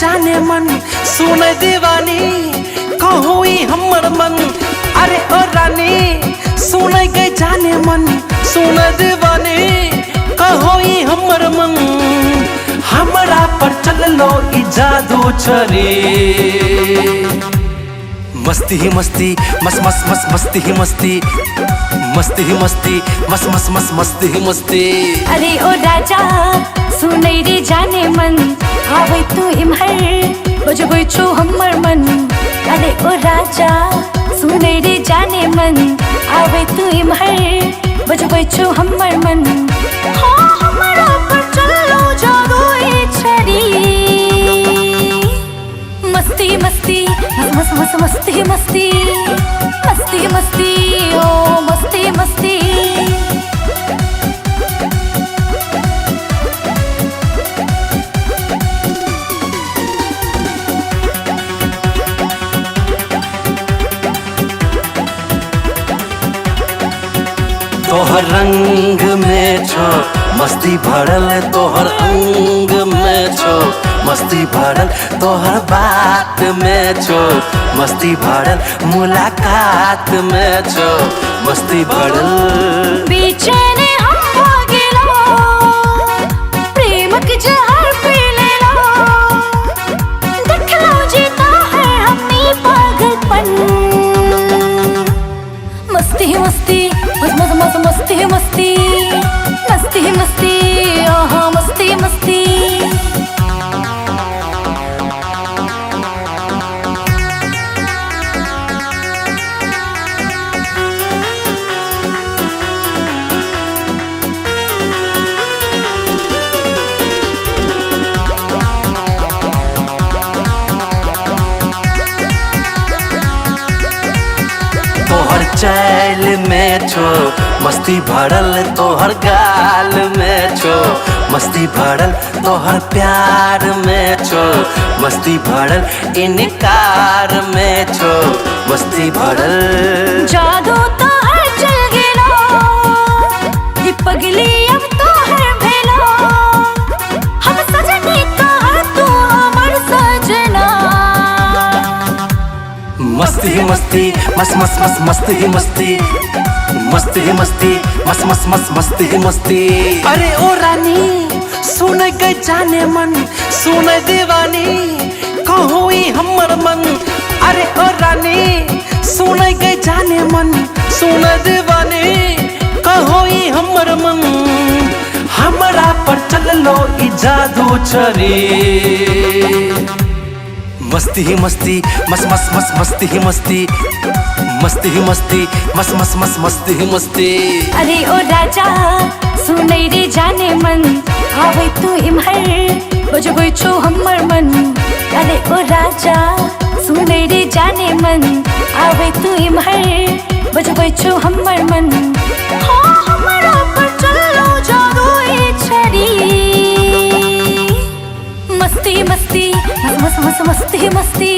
जाने मन सुन दीवानी कहोई हमर मन। अरे ओ रानी सुन गए जाने मन सुन दीवानी कहोई हमर मन। हमरा पर चल लो ई जादू चरे मस्ती ही मस्ती मस मस मस मस्ती ही मस्ती मस्ती ही मस्ती मस मस मस मस्ती ही मस्ती। अरे ओ राजा सुनै रे जाने मन आवे तू इम्हर बजबै छो हमर मन। अरे ओ राजा सुनै रे जाने मन आवे तू इम्हर बजबै छो हमर मन। हाँ हमरा पर चलो जादू ई छरी मस्ती मस्ती मस मस मस मस्ती मस्ती मस्ती मस्ती ओ मस्ती मस्ती। तोहर रंग में छो मस्ती भरल तोहर अंग में छो मस्ती भरल तोहर बात में छो मस्ती भरल मुलाकात में छो मस्ती भरल। बेचैन हम हो गेलो प्रेम के जहर पी लेलो देखलो जीता है हमनी पागलपन। मस्ती मस्ती मस मस मस मस्ती मस्ती मस्ती मस्ती ओहो मस्ती मस्ती। तोहर चैल में छो मस्ती भरल तोहर गाल में छो मस्ती भरल तोहर प्यार में छो मस्ती भरल इनकार में छो मस्ती भरल। जादू तो हर चल गेलो ये पगली अब तो हर भेलो हम सजनी तो हर तू हमर सजना। मस्ती ही मस्ती मस मस मस मस्ती ही मस्ती मस्ती ही मस्ती मस मस मस मस्ती ही मस्ती। अरे ओ रानी सुन गए जाने मन सुन दीवानी कहोई हमर मन। अरे ओ रानी सुन गए जाने मन सुन दीवानी कहोई हमर मन। हमरा पर चल लो ई जादू चरे मस्ती ही मस्ती मस मस मस मस्ती ही मस्ती मस्ती ही मस्ती मस मस मस मस्ती ही मस्ती। अरे ओ राजा सुनै रे जाने मन आवे तू इम्हर बजबै छो हमर मन। अरे ओ राजा सुनै रे जाने मन आवे तू इम्हर बजबै छो हमर मन। हाँ हमरा पर चलो जादू ई छरी मस्ती मस्ती मस मस मस मस्ती मस्ती